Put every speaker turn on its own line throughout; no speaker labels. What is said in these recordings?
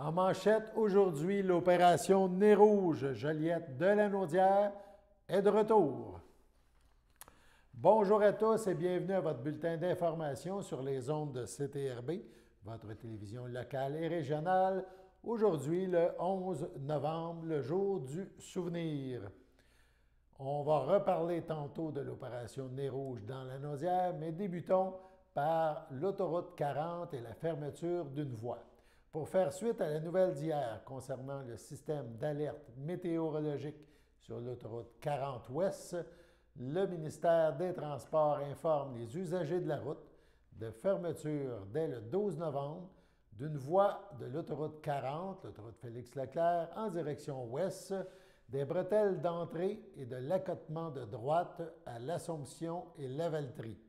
En manchette, aujourd'hui, l'opération Nez Rouge, Joliette de Lanaudière, est de retour. Bonjour à tous et bienvenue à votre bulletin d'information sur les ondes de CTRB, votre télévision locale et régionale. Aujourd'hui, le 11 novembre, le jour du souvenir. On va reparler tantôt de l'opération Nez Rouge dans Lanaudière, mais débutons par l'autoroute 40 et la fermeture d'une voie. Pour faire suite à la nouvelle d'hier concernant le système d'alerte météorologique sur l'autoroute 40 Ouest, le ministère des Transports informe les usagers de la route de fermeture dès le 12 novembre d'une voie de l'autoroute 40, l'autoroute Félix-Leclerc, en direction ouest, des bretelles d'entrée et de l'accotement de droite à l'Assomption et Lavaltrie.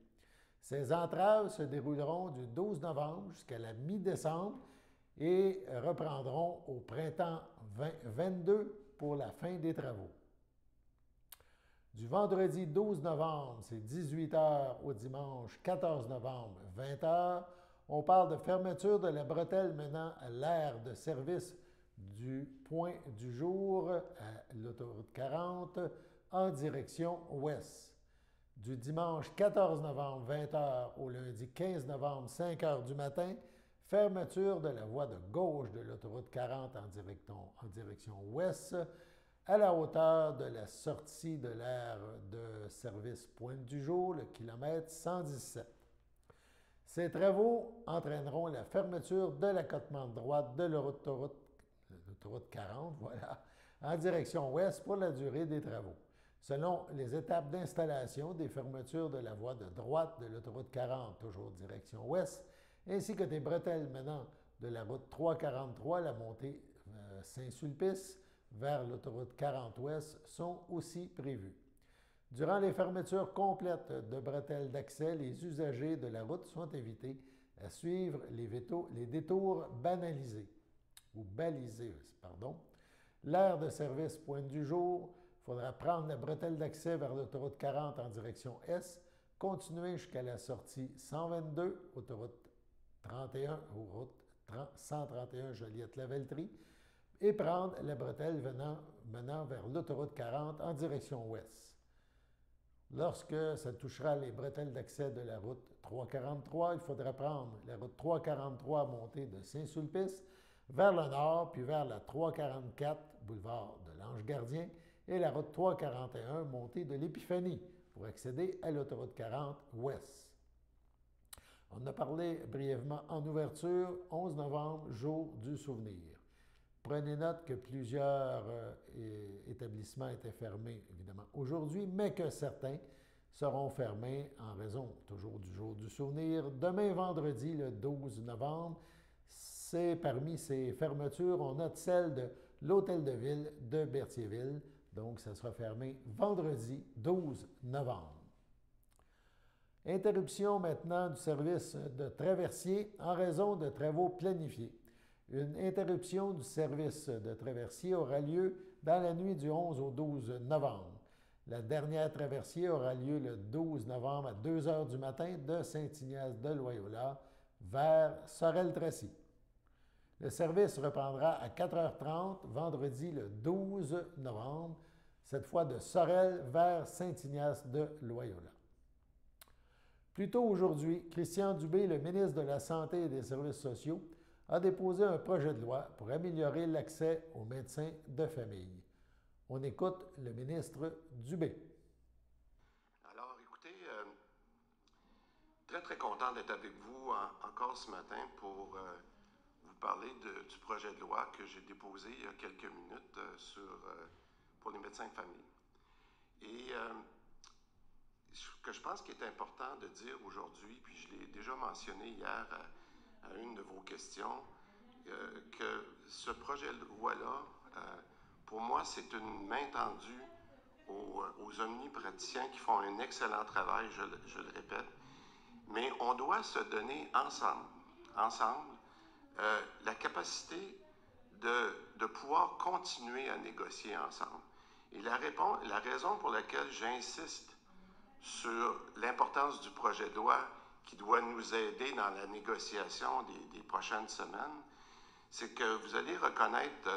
Ces entraves se dérouleront du 12 novembre jusqu'à la mi-décembre et reprendront au printemps 2022 pour la fin des travaux. Du vendredi 12 novembre, c'est 18 h au dimanche 14 novembre, 20 h, on parle de fermeture de la bretelle menant à l'aire de service du point du jour à l'autoroute 40 en direction ouest. Du dimanche 14 novembre, 20 h au lundi 15 novembre, 5 h du matin, fermeture de la voie de gauche de l'autoroute 40 en direction ouest à la hauteur de la sortie de l'aire de service Pointe du Jour, le kilomètre 117. Ces travaux entraîneront la fermeture de l'accotement de droite de l'autoroute 40, voilà, en direction ouest pour la durée des travaux. Selon les étapes d'installation des fermetures de la voie de droite de l'autoroute 40, toujours direction ouest, ainsi que des bretelles menant de la route 343, la montée Saint-Sulpice, vers l'autoroute 40 ouest, sont aussi prévues. Durant les fermetures complètes de bretelles d'accès, les usagers de la route sont invités à suivre les détours balisés. L'aire de service Pointe du Jour, il faudra prendre la bretelle d'accès vers l'autoroute 40 en direction est, continuer jusqu'à la sortie 122, autoroute 31 ou route 131 Joliette-Lavaltrie, et prendre la bretelle menant vers l'autoroute 40 en direction ouest. Lorsque ça touchera les bretelles d'accès de la route 343, il faudra prendre la route 343 montée de Saint-Sulpice vers le nord, puis vers la 344, boulevard de l'Ange-Gardien, et la route 341 montée de l'Épiphanie pour accéder à l'autoroute 40 ouest. On a parlé brièvement en ouverture, 11 novembre, jour du souvenir. Prenez note que plusieurs établissements étaient fermés, évidemment, aujourd'hui, mais que certains seront fermés en raison, toujours du jour du souvenir. Demain, vendredi, le 12 novembre, parmi ces fermetures, on note celle de l'Hôtel de Ville de Berthierville. Donc, ça sera fermé vendredi 12 novembre. Interruption maintenant du service de traversier en raison de travaux planifiés. Une interruption du service de traversier aura lieu dans la nuit du 11 au 12 novembre. La dernière traversier aura lieu le 12 novembre à 2 h du matin de Saint-Ignace-de-Loyola vers Sorel-Tracy. Le service reprendra à 4h30 vendredi le 12 novembre, cette fois de Sorel vers Saint-Ignace-de-Loyola. Plus tôt aujourd'hui, Christian Dubé, le ministre de la Santé et des Services sociaux, a déposé un projet de loi pour améliorer l'accès aux médecins de famille. On écoute le ministre Dubé.
Alors, écoutez, très, très content d'être avec vous encore ce matin pour vous parler du projet de loi que j'ai déposé il y a quelques minutes pour les médecins de famille. Et ce que je pense qu'il est important de dire aujourd'hui, puis je l'ai déjà mentionné hier à une de vos questions, que ce projet de loi-là, pour moi, c'est une main tendue aux omnipraticiens qui font un excellent travail, je le répète, mais on doit se donner ensemble, la capacité de pouvoir continuer à négocier ensemble. Et la raison pour laquelle j'insiste sur l'importance du projet de loi qui doit nous aider dans la négociation des prochaines semaines, c'est que vous allez reconnaître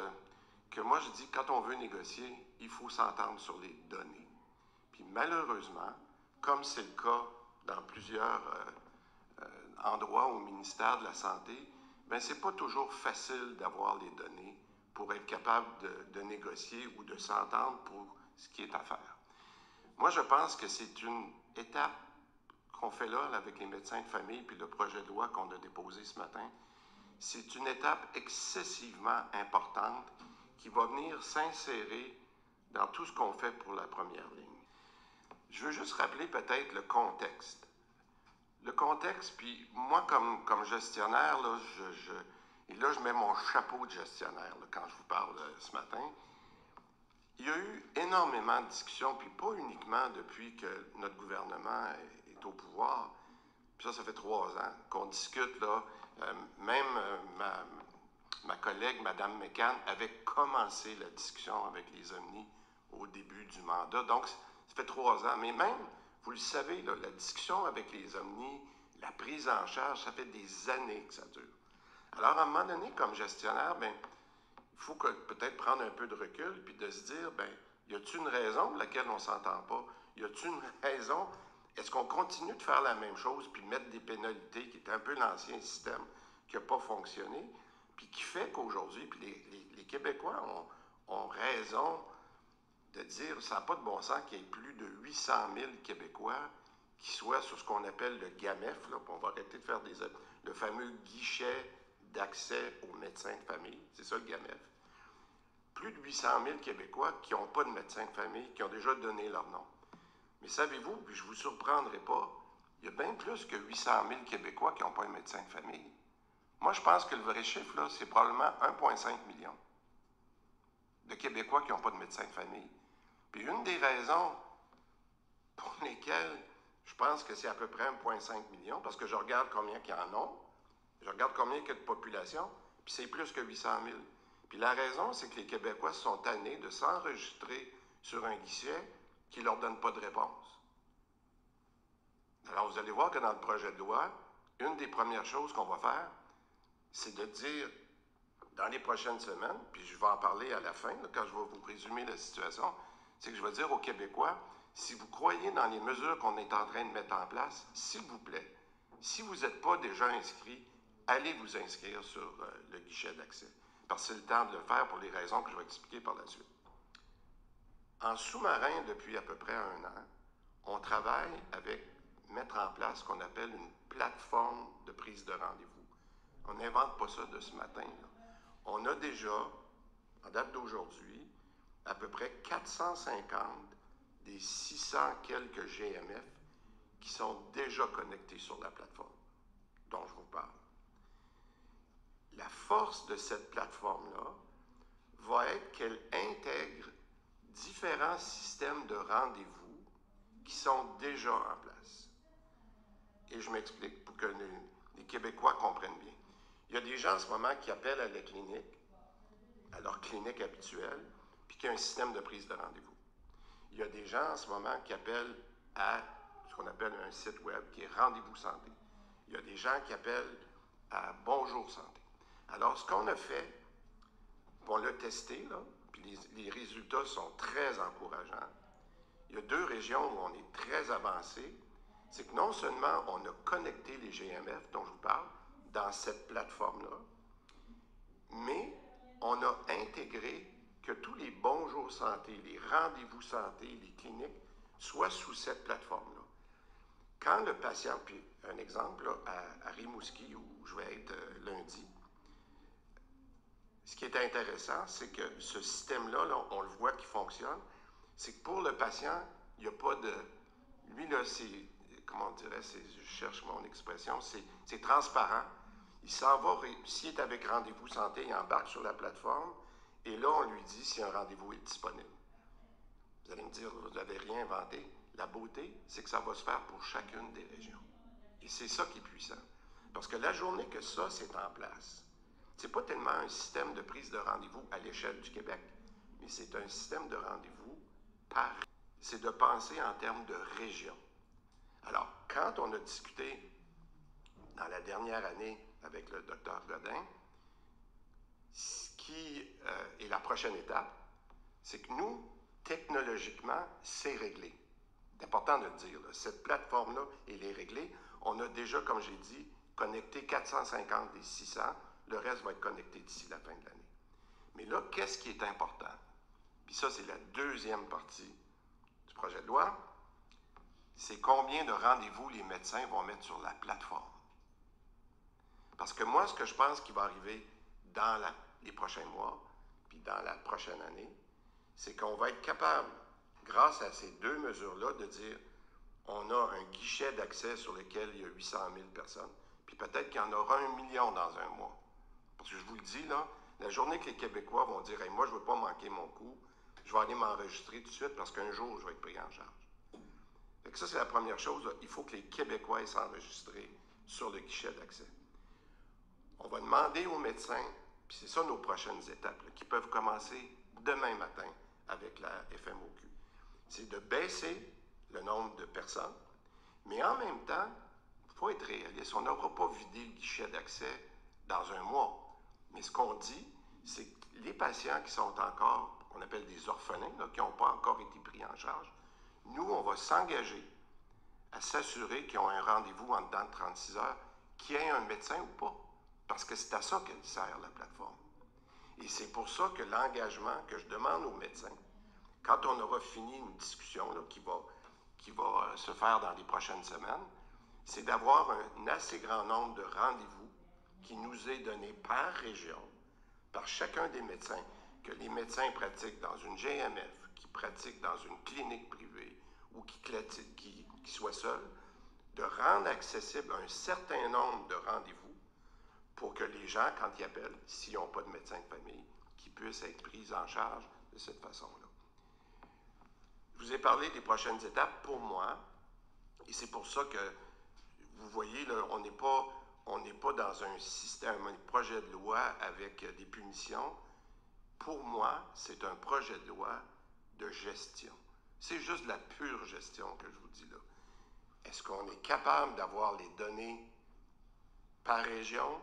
que moi, je dis, quand on veut négocier, il faut s'entendre sur les données. Puis malheureusement, comme c'est le cas dans plusieurs endroits au ministère de la Santé, bien, ce n'est pas toujours facile d'avoir les données pour être capable de négocier ou de s'entendre pour ce qui est à faire. Moi, je pense que c'est une étape qu'on fait là avec les médecins de famille puis le projet de loi qu'on a déposé ce matin. C'est une étape excessivement importante qui va venir s'insérer dans tout ce qu'on fait pour la première ligne. Je veux juste rappeler peut-être le contexte. Le contexte, puis moi, comme gestionnaire, là, je mets mon chapeau de gestionnaire là, quand je vous parle ce matin. Il y a eu énormément de discussions, puis pas uniquement depuis que notre gouvernement est au pouvoir. Puis ça fait 3 ans qu'on discute, là. Ma collègue, Mme McCann, avait commencé la discussion avec les Omnis au début du mandat. Donc, ça fait 3 ans. Mais même, vous le savez, là, la discussion avec les Omnis, la prise en charge, ça fait des années que ça dure. Alors, à un moment donné, comme gestionnaire, bien, il faut peut-être prendre un peu de recul puis de se dire, bien, y a-t-il une raison pour laquelle on ne s'entend pas? Y a-t-il une raison? Est-ce qu'on continue de faire la même chose puis de mettre des pénalités, qui est un peu l'ancien système qui n'a pas fonctionné, puis qui fait qu'aujourd'hui, puis les Québécois ont raison de dire, ça n'a pas de bon sens qu'il y ait plus de 800 000 Québécois qui soient sur ce qu'on appelle le GAMEF, là, puis on va arrêter de faire le fameux guichet d'accès aux médecins de famille, c'est ça le GAMEF. Plus de 800 000 Québécois qui n'ont pas de médecin de famille, qui ont déjà donné leur nom. Mais savez-vous, puis je ne vous surprendrai pas, il y a bien plus que 800 000 Québécois qui n'ont pas un médecin de famille. Moi, je pense que le vrai chiffre, là, c'est probablement 1,5 million de Québécois qui n'ont pas de médecin de famille. Puis une des raisons pour lesquelles je pense que c'est à peu près 1,5 million, parce que je regarde combien qu'il y en a, je regarde combien il y a de population, puis c'est plus que 800 000. Puis la raison, c'est que les Québécois sont tannés de s'enregistrer sur un guichet qui ne leur donne pas de réponse. Alors, vous allez voir que dans le projet de loi, une des premières choses qu'on va faire, c'est de dire, dans les prochaines semaines, puis je vais en parler à la fin, là, quand je vais vous résumer la situation, c'est que je vais dire aux Québécois, si vous croyez dans les mesures qu'on est en train de mettre en place, s'il vous plaît, si vous n'êtes pas déjà inscrit, allez vous inscrire sur le guichet d'accès. Parce que c'est le temps de le faire pour les raisons que je vais expliquer par la suite. En sous-marin, depuis à peu près 1 an, on travaille avec mettre en place ce qu'on appelle une plateforme de prise de rendez-vous. On n'invente pas ça de ce matin, là. On a déjà, en date d'aujourd'hui, à peu près 450 des 600 quelques GMF qui sont déjà connectés sur la plateforme dont je vous parle. La force de cette plateforme-là va être qu'elle intègre différents systèmes de rendez-vous qui sont déjà en place. Et je m'explique pour que les Québécois comprennent bien. Il y a des gens en ce moment qui appellent à la clinique, à leur clinique habituelle, puis qui ont un système de prise de rendez-vous. Il y a des gens en ce moment qui appellent à ce qu'on appelle un site web qui est Rendez-vous Santé. Il y a des gens qui appellent à Bonjour Santé. Alors, ce qu'on a fait, on l'a testé, là, puis les résultats sont très encourageants. Il y a 2 régions où on est très avancé. C'est que non seulement on a connecté les GMF dont je vous parle dans cette plateforme-là, mais on a intégré que tous les bonjours santé, les rendez-vous santé, les cliniques soient sous cette plateforme-là. Quand le patient, puis un exemple là, à Rimouski où je vais être lundi, ce qui est intéressant, c'est que ce système-là, là, on le voit qui fonctionne, c'est que pour le patient, il n'y a pas de... Lui, là, c'est... Comment on dirait? Je cherche mon expression. C'est transparent. Il s'en va... S'il est avec Rendez-vous Santé, il embarque sur la plateforme et là, on lui dit si un rendez-vous est disponible. Vous allez me dire, vous n'avez rien inventé. La beauté, c'est que ça va se faire pour chacune des régions. Et c'est ça qui est puissant. Parce que la journée que ça, c'est en place, c'est pas tellement un système de prise de rendez-vous à l'échelle du Québec, mais c'est un système de rendez-vous par... C'est de penser en termes de région. Alors, quand on a discuté dans la dernière année avec le Dr Godin, Ce qui est la prochaine étape, c'est que nous, technologiquement, c'est réglé. C'est important de le dire. Là. Cette plateforme-là, elle est réglée. On a déjà, comme j'ai dit, connecté 450 des 600. Le reste va être connecté d'ici la fin de l'année. Mais là, qu'est-ce qui est important? Puis ça, c'est la deuxième partie du projet de loi. C'est combien de rendez-vous les médecins vont mettre sur la plateforme. Parce que moi, ce que je pense qui va arriver dans les prochains mois, puis dans la prochaine année, c'est qu'on va être capable, grâce à ces deux mesures-là, de dire on a un guichet d'accès sur lequel il y a 800 000 personnes, puis peut-être qu'il y en aura 1 million dans un mois. Parce que je vous le dis, là, la journée que les Québécois vont dire hey, moi, je ne veux pas manquer mon coup, je vais aller m'enregistrer tout de suite parce qu'un jour, je vais être pris en charge. Fait que ça, c'est la première chose. Là. Il faut que les Québécois s'enregistrent sur le guichet d'accès. On va demander aux médecins, puis c'est ça nos prochaines étapes, là, qui peuvent commencer demain matin avec la FMOQ. C'est de baisser le nombre de personnes, mais en même temps, il faut être réaliste. On n'aura pas vidé le guichet d'accès dans un mois. Mais ce qu'on dit, c'est que les patients qui sont encore, qu'on appelle des orphelins, là, qui n'ont pas encore été pris en charge, nous, on va s'engager à s'assurer qu'ils ont un rendez-vous en dedans de 36 heures, qu'il y ait un médecin ou pas. Parce que c'est à ça qu'elle sert, la plateforme. Et c'est pour ça que l'engagement que je demande aux médecins, quand on aura fini une discussion là, qui va se faire dans les prochaines semaines, c'est d'avoir un assez grand nombre de rendez-vous qui nous est donné par région, par chacun des médecins, que les médecins pratiquent dans une GMF, qui pratiquent dans une clinique privée ou qui soient seuls, de rendre accessible un certain nombre de rendez-vous pour que les gens, quand ils appellent, s'ils n'ont pas de médecin de famille, qu'ils puissent être pris en charge de cette façon-là. Je vous ai parlé des prochaines étapes pour moi, et c'est pour ça que, vous voyez, là, on n'est pas dans un système, un projet de loi avec des punitions. Pour moi, c'est un projet de loi de gestion. C'est juste de la pure gestion que je vous dis là. Est-ce qu'on est capable d'avoir les données par région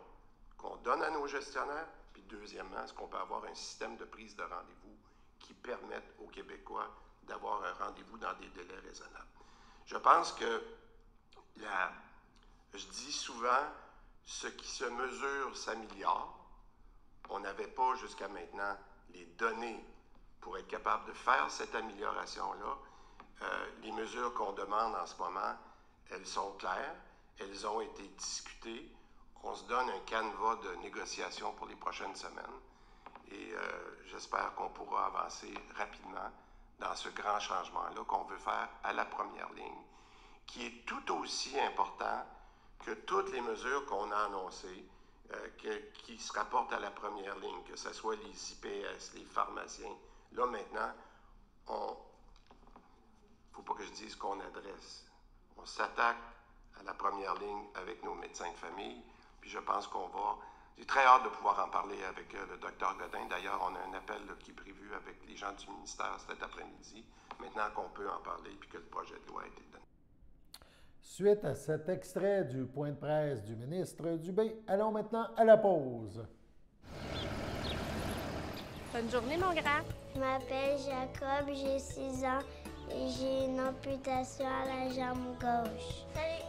qu'on donne à nos gestionnaires? Puis deuxièmement, est-ce qu'on peut avoir un système de prise de rendez-vous qui permette aux Québécois d'avoir un rendez-vous dans des délais raisonnables? Je pense que je dis souvent, ce qui se mesure s'améliore. On n'avait pas jusqu'à maintenant les données pour être capable de faire cette amélioration-là. Les mesures qu'on demande en ce moment, elles sont claires, elles ont été discutées. On se donne un canevas de négociation pour les prochaines semaines et j'espère qu'on pourra avancer rapidement dans ce grand changement-là qu'on veut faire à la première ligne, qui est tout aussi important que toutes les mesures qu'on a annoncées, qui se rapportent à la première ligne, que ce soit les IPS, les pharmaciens. Là, maintenant, il ne faut pas que je dise qu'on adresse. On s'attaque à la première ligne avec nos médecins de famille, puis je pense qu'on va... J'ai très hâte de pouvoir en parler avec le Dr Godin. D'ailleurs, on a un appel là, qui est prévu avec les gens du ministère cet après-midi, maintenant qu'on peut en parler, puis que le projet de loi a été donné.
Suite à cet extrait du point de presse du ministre Dubé, allons maintenant à la pause.
Bonne journée, mon grand.
Je m'appelle Jacob, j'ai 6 ans et j'ai une amputation à la jambe gauche. Salut!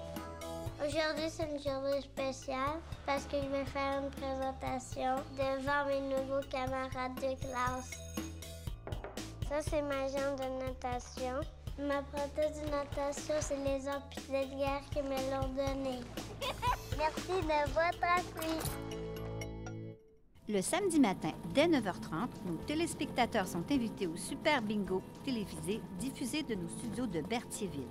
Aujourd'hui, c'est une journée spéciale parce que je vais faire une présentation devant mes nouveaux camarades de classe. Ça, c'est ma jambe de natation. Ma prothèse de natation, c'est les amputés de guerre qui me l'ont donnée. Merci de votre appui.
Le samedi matin, dès 9h30, nos téléspectateurs sont invités au Super Bingo télévisé diffusé de nos studios de Berthierville.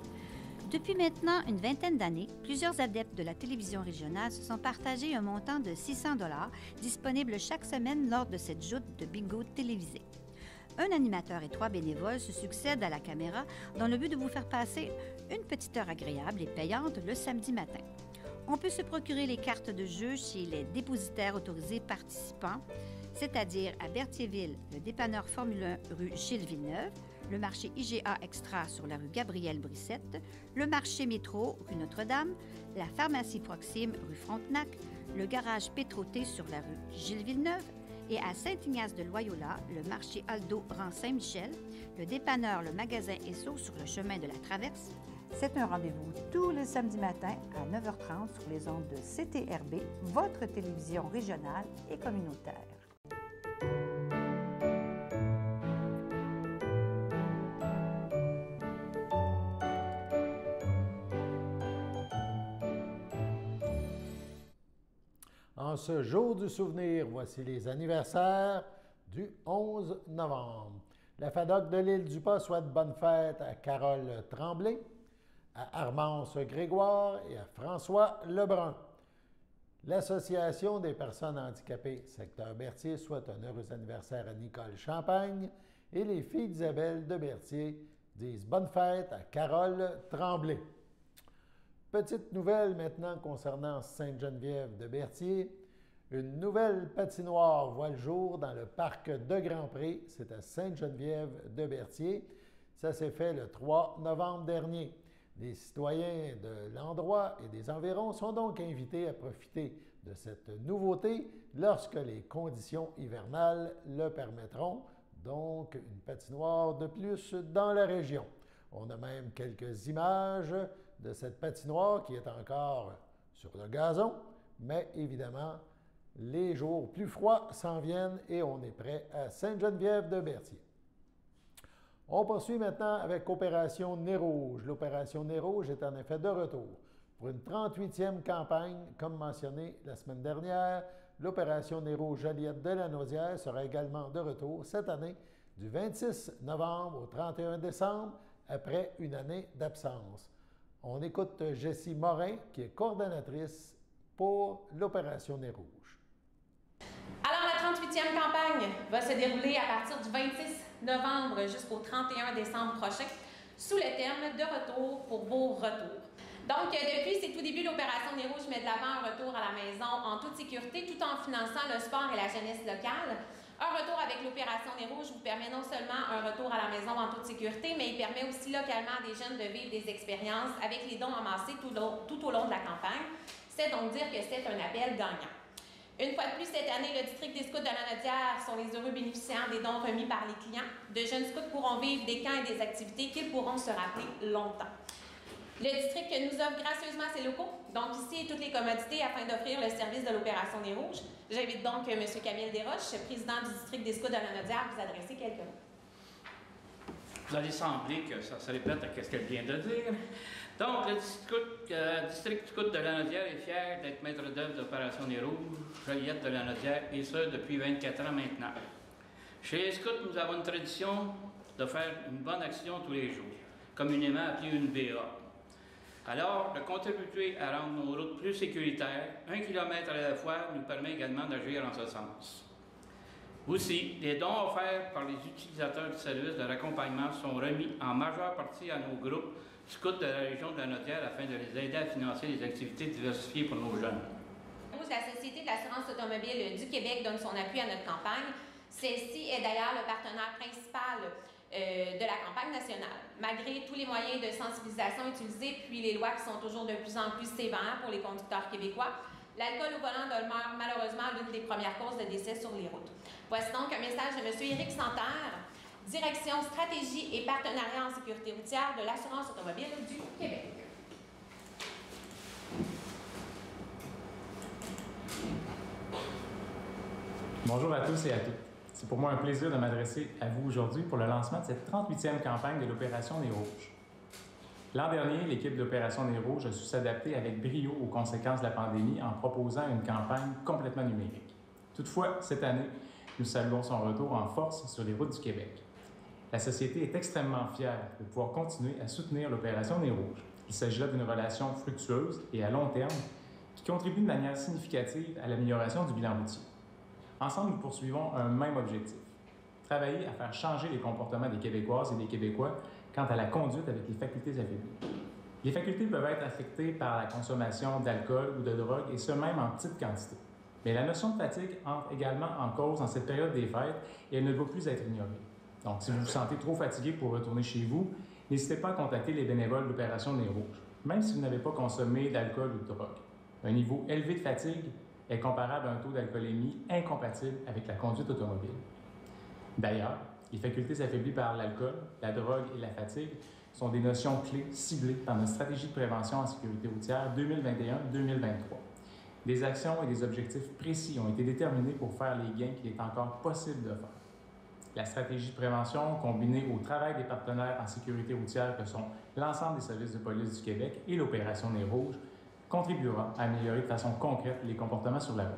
Depuis maintenant une vingtaine d'années, plusieurs adeptes de la télévision régionale se sont partagés un montant de 600 $ disponible chaque semaine lors de cette joute de bingo télévisé. Un animateur et 3 bénévoles se succèdent à la caméra dans le but de vous faire passer une petite heure agréable et payante le samedi matin. On peut se procurer les cartes de jeu chez les dépositaires autorisés participants, c'est-à-dire à Berthierville, le dépanneur Formule 1 rue Gilles Villeneuve, le marché IGA Extra sur la rue Gabrielle Brissette, le marché Métro rue Notre-Dame, la pharmacie Proxime rue Frontenac, le garage Pétroté sur la rue Gilles Villeneuve Et à Saint-Ignace de Loyola, le marché Aldo rang Saint-Michel, le dépanneur, le magasin Esso sur le chemin de la Traverse. C'est un rendez-vous tous les samedis matins à 9h30 sur les ondes de CTRB, votre télévision régionale et communautaire.
En ce jour du souvenir, voici les anniversaires du 11 novembre. La FADOC de l'Île-du-Pas souhaite bonne fête à Carole Tremblay, à Armance Grégoire et à François Lebrun. L'Association des personnes handicapées secteur Berthier souhaite un heureux anniversaire à Nicole Champagne et les filles d'Isabelle de Berthier disent bonne fête à Carole Tremblay. Petite nouvelle maintenant concernant Sainte-Geneviève de Berthier. Une nouvelle patinoire voit le jour dans le parc de Grand-Pré. C'est à Sainte-Geneviève de Berthier. Ça s'est fait le 3 novembre dernier. Les citoyens de l'endroit et des environs sont donc invités à profiter de cette nouveauté lorsque les conditions hivernales le permettront. Donc, une patinoire de plus dans la région. On a même quelques images de cette patinoire qui est encore sur le gazon, mais évidemment, les jours plus froids s'en viennent et on est prêt à Sainte-Geneviève de Berthier. On poursuit maintenant avec Opération Nez Rouge. L'Opération Nez Rouge est en effet de retour. Pour une 38e campagne, comme mentionné la semaine dernière, l'Opération Nez Rouge Joliette de la Naudière sera également de retour cette année du 26 novembre au 31 décembre, après une année d'absence. On écoute Jessie Morin, qui est coordonnatrice pour l'Opération Nez Rouge.
Alors, la 38e campagne va se dérouler à partir du 26 novembre jusqu'au 31 décembre prochain, sous le thème de retour pour vos retours. Donc, depuis ses tout débuts, l'Opération Nez Rouge met de l'avant un retour à la maison en toute sécurité, tout en finançant le sport et la jeunesse locale. Un retour avec l'Opération Nez Rouge vous permet non seulement un retour à la maison en toute sécurité, mais il permet aussi localement à des jeunes de vivre des expériences avec les dons amassés tout au long de la campagne. C'est donc dire que c'est un appel gagnant. Une fois de plus, cette année, le district des scouts de la Naudière sont les heureux bénéficiaires des dons remis par les clients. De jeunes scouts pourront vivre des camps et des activités qu'ils pourront se rappeler longtemps. Le district nous offre gracieusement ses locaux, donc ici toutes les commodités afin d'offrir le service de l'Opération Nez Rouge. J'invite donc M. Camille Desroches, président du district des scouts de la Naudière, à vous adresser quelques mots.
Vous allez sembler que ça se répète à ce qu'elle vient de dire. Donc, le district scout de la Naudière est fier d'être maître d'œuvre d'Opération Nez Rouge, Joliette de la Naudière, et ce, depuis 24 ans maintenant. Chez les scouts, nous avons une tradition de faire une bonne action tous les jours, communément appelée une BA. Alors, de contribuer à rendre nos routes plus sécuritaires, 1 km à la fois, nous permet également d'agir en ce sens. Aussi, les dons offerts par les utilisateurs du service de l'accompagnement sont remis en majeure partie à nos groupes scouts de la région de la Naudière afin de les aider à financer des activités diversifiées pour nos jeunes.
La Société de l'assurance automobile du Québec donne son appui à notre campagne. Celle-ci est d'ailleurs le partenaire principal de la campagne nationale. Malgré tous les moyens de sensibilisation utilisés, puis les lois qui sont toujours de plus en plus sévères pour les conducteurs québécois, l'alcool au volant demeure malheureusement l'une des premières causes de décès sur les routes. Voici donc un message de M. Éric Santerre, Direction Stratégie et Partenariat en sécurité routière de l'assurance automobile du Québec.
Bonjour à tous et à toutes. C'est pour moi un plaisir de m'adresser à vous aujourd'hui pour le lancement de cette 38e campagne de l'Opération Nez Rouge. L'an dernier, l'équipe de l'Opération Nez Rouge a su s'adapter avec brio aux conséquences de la pandémie en proposant une campagne complètement numérique. Toutefois, cette année, nous saluons son retour en force sur les routes du Québec. La Société est extrêmement fière de pouvoir continuer à soutenir l'Opération Nez Rouge. Il s'agit là d'une relation fructueuse et à long terme qui contribue de manière significative à l'amélioration du bilan routier. Ensemble, nous poursuivons un même objectif, travailler à faire changer les comportements des Québécoises et des Québécois quant à la conduite avec les facultés affaiblies. Les facultés peuvent être affectées par la consommation d'alcool ou de drogue, et ce même en petite quantité. Mais la notion de fatigue entre également en cause dans cette période des fêtes et elle ne doit plus être ignorée. Donc, si vous vous sentez trop fatigué pour retourner chez vous, n'hésitez pas à contacter les bénévoles de l'Opération Nez Rouge, même si vous n'avez pas consommé d'alcool ou de drogue. Un niveau élevé de fatigue est comparable à un taux d'alcoolémie incompatible avec la conduite automobile. D'ailleurs, les facultés affaiblies par l'alcool, la drogue et la fatigue sont des notions clés ciblées dans notre stratégie de prévention en sécurité routière 2021-2023. Des actions et des objectifs précis ont été déterminés pour faire les gains qu'il est encore possible de faire. La stratégie de prévention, combinée au travail des partenaires en sécurité routière que sont l'ensemble des services de police du Québec et l'opération Nez Rouge, contribuera à améliorer de façon concrète les comportements sur la route.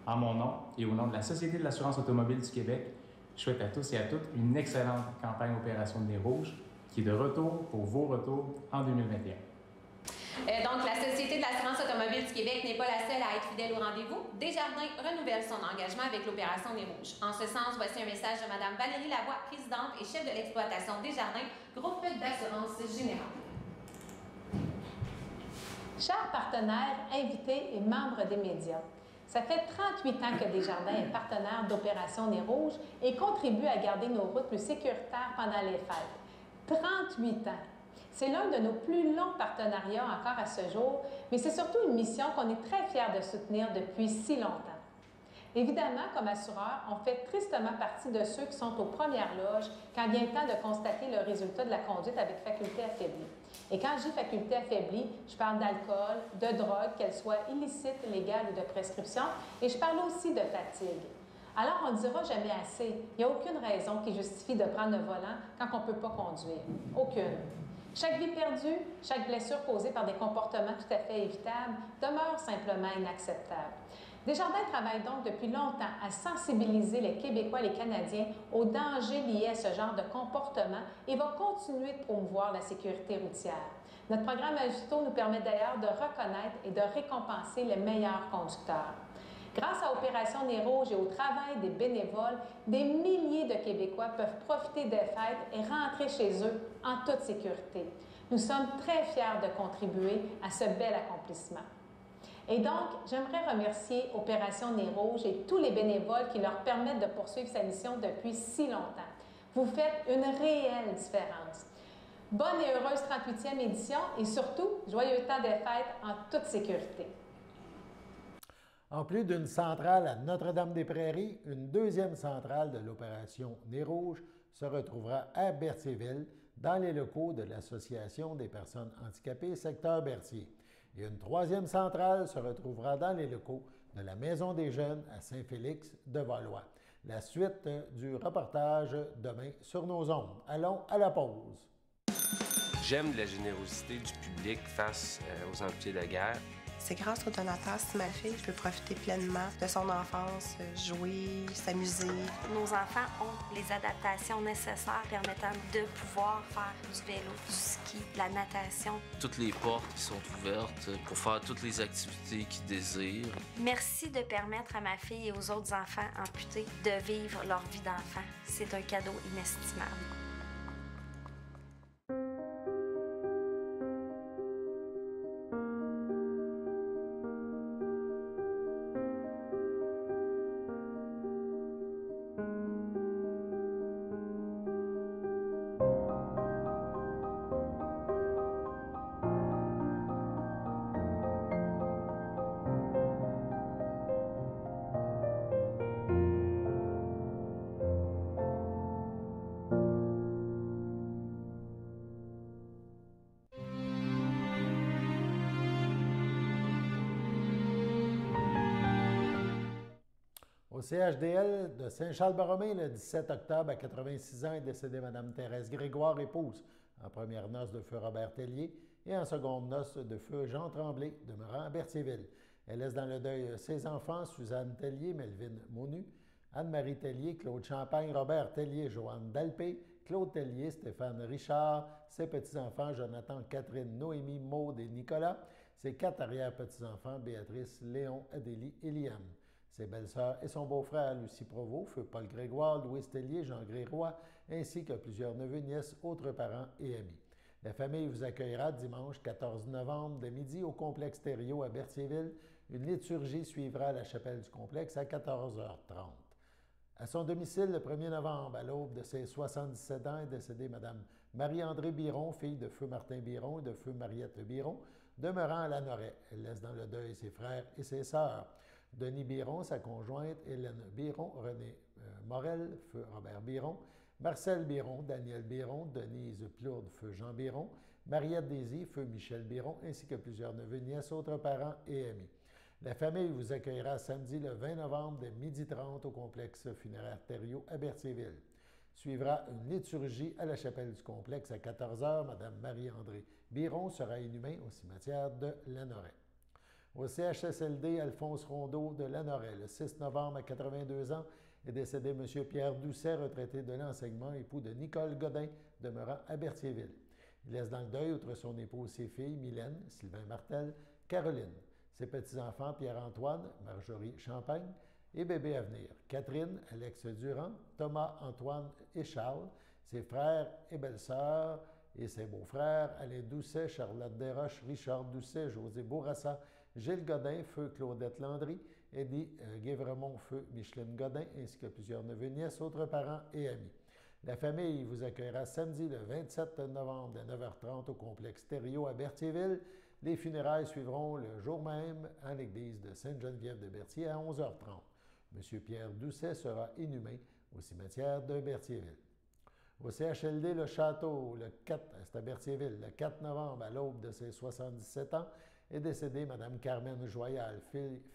En mon nom et au nom de la Société de l'assurance automobile du Québec, je souhaite à tous et à toutes une excellente campagne Opération Nez Rouge qui est de retour pour vos retours en 2021.
Donc, la Société de l'assurance automobile du Québec n'est pas la seule à être fidèle au rendez-vous. Desjardins renouvelle son engagement avec l'Opération Nez Rouge. En ce sens, voici un message de Mme Valérie Lavoie, présidente et chef de l'exploitation Desjardins, groupe d'assurance générale.
Chers partenaires, invités et membres des médias, ça fait 38 ans que Desjardins est partenaire d'Opération Nez Rouge et contribue à garder nos routes plus sécuritaires pendant les fêtes. 38 ans! C'est l'un de nos plus longs partenariats encore à ce jour, mais c'est surtout une mission qu'on est très fiers de soutenir depuis si longtemps. Évidemment, comme assureur, on fait tristement partie de ceux qui sont aux premières loges quand vient le temps de constater le résultat de la conduite avec faculté affaiblie. Et quand je dis faculté affaiblie, je parle d'alcool, de drogue, qu'elle soit illicite, légale ou de prescription, et je parle aussi de fatigue. Alors, on ne dira jamais assez. Il n'y a aucune raison qui justifie de prendre le volant quand on ne peut pas conduire. Aucune. Chaque vie perdue, chaque blessure causée par des comportements tout à fait évitables demeure simplement inacceptable. Desjardins travaille donc depuis longtemps à sensibiliser les Québécois et les Canadiens aux dangers liés à ce genre de comportement et va continuer de promouvoir la sécurité routière. Notre programme Ajusto nous permet d'ailleurs de reconnaître et de récompenser les meilleurs conducteurs. Grâce à Opération Nez Rouge et au travail des bénévoles, des milliers de Québécois peuvent profiter des fêtes et rentrer chez eux en toute sécurité. Nous sommes très fiers de contribuer à ce bel accomplissement. Et donc, j'aimerais remercier Opération Nez Rouge et tous les bénévoles qui leur permettent de poursuivre sa mission depuis si longtemps. Vous faites une réelle différence. Bonne et heureuse 38e édition et surtout, joyeux temps des fêtes en toute sécurité.
En plus d'une centrale à Notre-Dame-des-Prairies, une deuxième centrale de l'opération Nez Rouge se retrouvera à Berthierville, dans les locaux de l'Association des personnes handicapées secteur Berthier. Et une troisième centrale se retrouvera dans les locaux de la Maison des jeunes à Saint-Félix de Valois. La suite du reportage demain sur nos ondes. Allons à la pause.
J'aime la générosité du public face aux amputés de guerre.
C'est grâce au donateur Stimafé que je peux profiter pleinement de son enfance, jouer, s'amuser.
Nos enfants ont les adaptations nécessaires permettant de pouvoir faire du vélo, du ski, de la natation.
Toutes les portes sont ouvertes pour faire toutes les activités qu'ils désirent.
Merci de permettre à ma fille et aux autres enfants amputés de vivre leur vie d'enfant. C'est un cadeau inestimable.
Au CHDL de Saint-Charles-Borromée, le 17 octobre, à 86 ans, est décédée Mme Thérèse Grégoire, épouse, en première noce de feu Robert Tellier et en seconde noce de feu Jean Tremblay, demeurant à Berthierville. Elle laisse dans le deuil ses enfants, Suzanne Tellier, Melvin Monu, Anne-Marie Tellier, Claude Champagne, Robert Tellier, Joanne Dalpé, Claude Tellier, Stéphane Richard, ses petits-enfants, Jonathan, Catherine, Noémie, Maude et Nicolas, ses 4 arrière-petits-enfants, Béatrice, Léon, Adélie et Liam. Ses belles-sœurs et son beau-frère, Lucie Provost, feu Paul Grégoire, Louis Tellier, Jean Grégoire, ainsi que plusieurs neveux, nièces, autres parents et amis. La famille vous accueillera dimanche 14 novembre de midi au complexe Thériault à Berthierville. Une liturgie suivra à la chapelle du complexe à 14h30. À son domicile, le 1er novembre, à l'aube de ses 77 ans, est décédée Mme Marie-André Biron, fille de feu Martin Biron et de feu Mariette Biron, demeurant à Lanoret. Elle laisse dans le deuil ses frères et ses sœurs. Denis Biron, sa conjointe Hélène Biron, René Morel, feu Robert Biron, Marcel Biron, Daniel Biron, Denise Plourde, feu Jean Biron, Mariette Désy, feu Michel Biron, ainsi que plusieurs neveux, nièces, autres parents et amis. La famille vous accueillera samedi le 20 novembre dès 12h30 au complexe funéraire Thériault à Berthierville. Suivra une liturgie à la chapelle du complexe à 14h. Mme Marie-André Biron sera inhumée au cimetière de Lanoret. Au CHSLD Alphonse Rondeau de Lanoret, le 6 novembre à 82 ans, est décédé M. Pierre Doucet, retraité de l'enseignement, époux de Nicole Godin, demeurant à Berthierville. Il laisse dans le deuil, outre son épouse, ses filles, Mylène, Sylvain Martel, Caroline, ses petits-enfants, Pierre-Antoine, Marjorie Champagne et bébé à venir, Catherine, Alex Durand, Thomas, Antoine et Charles, ses frères et belles-sœurs et ses beaux-frères, Alain Doucet, Charlotte Desroches, Richard Doucet, José Bourassa, Gilles Godin, feu Claudette Landry, Eddie Guévremont, feu Micheline Godin, ainsi que plusieurs neveux, nièces, autres parents et amis. La famille vous accueillera samedi le 27 novembre à 9h30 au complexe Thériault à Berthierville. Les funérailles suivront le jour même à l'église de Sainte-Geneviève de Berthier à 11h30. M. Pierre Doucet sera inhumé au cimetière de Berthierville. Au CHLD Le Château, c'est à Berthierville, le 4 novembre, à l'aube de ses 77 ans, est décédée Mme Carmen Joyal,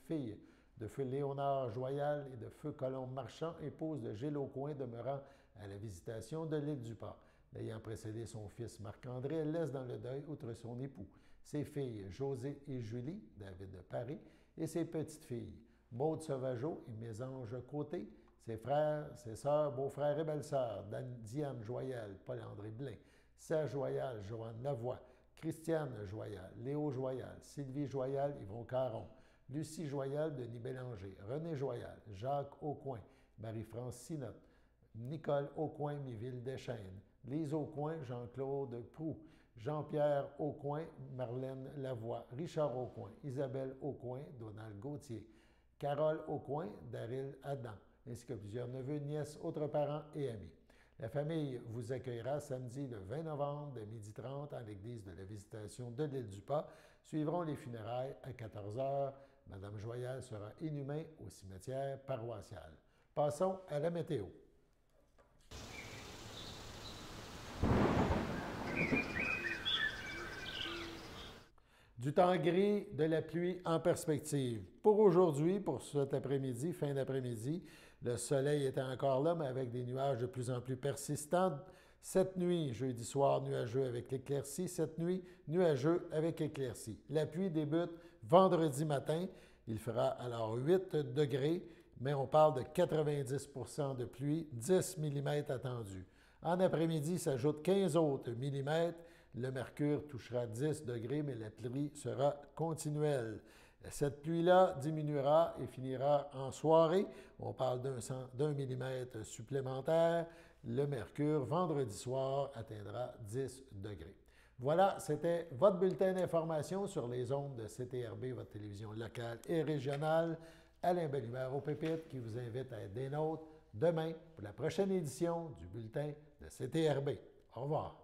fille de feu Léonard Joyal et de feu Colombe Marchand, épouse de Gilles Aucoin, demeurant à la Visitation de l'île du Port. L'ayant précédé son fils Marc-André, elle laisse dans le deuil, outre son époux, ses filles José et Julie, David de Paris, et ses petites-filles, Maude Sauvageau et Mésange Côté, ses frères, ses sœurs, beaux-frères et belles-sœurs, Diane Joyal, Paul-André Blain, Serge Joyal, Joanne Lavoie, Christiane Joyal, Léo Joyal, Sylvie Joyal, Yvon Caron, Lucie Joyal, Denis Bélanger, René Joyal, Jacques Aucoin, Marie-France Sinotte, Nicole Aucoin, Miville Deschênes, Lise Aucoin, Jean-Claude Proux, Jean-Pierre Aucoin, Marlène Lavoie, Richard Aucoin, Isabelle Aucoin, Donald Gauthier, Carole Aucoin, Daryl Adam, ainsi que plusieurs neveux, nièces, autres parents et amis. La famille vous accueillera samedi le 20 novembre de 12h30 à l'église de la Visitation de l'île du Pas. Suivront les funérailles à 14h. Mme Joyal sera inhumée au cimetière paroissial. Passons à la météo. Du temps gris, de la pluie en perspective. Pour aujourd'hui, pour cet après-midi, fin d'après-midi, le soleil était encore là, mais avec des nuages de plus en plus persistants. Cette nuit, jeudi soir, nuageux avec l'éclaircie. Cette nuit, nuageux avec éclaircie. La pluie débute vendredi matin. Il fera alors 8 degrés, mais on parle de 90 % de pluie, 10 mm attendus. En après-midi, s'ajoutent 15 autres millimètres. Le mercure touchera 10 degrés, mais la pluie sera continuelle. Cette pluie-là diminuera et finira en soirée. On parle d'un millimètre supplémentaire. Le mercure, vendredi soir, atteindra 10 degrés. Voilà, c'était votre bulletin d'information sur les ondes de CTRB, votre télévision locale et régionale. Alain Belhumeur au Pépites qui vous invite à être des nôtres demain pour la prochaine édition du bulletin de CTRB. Au revoir.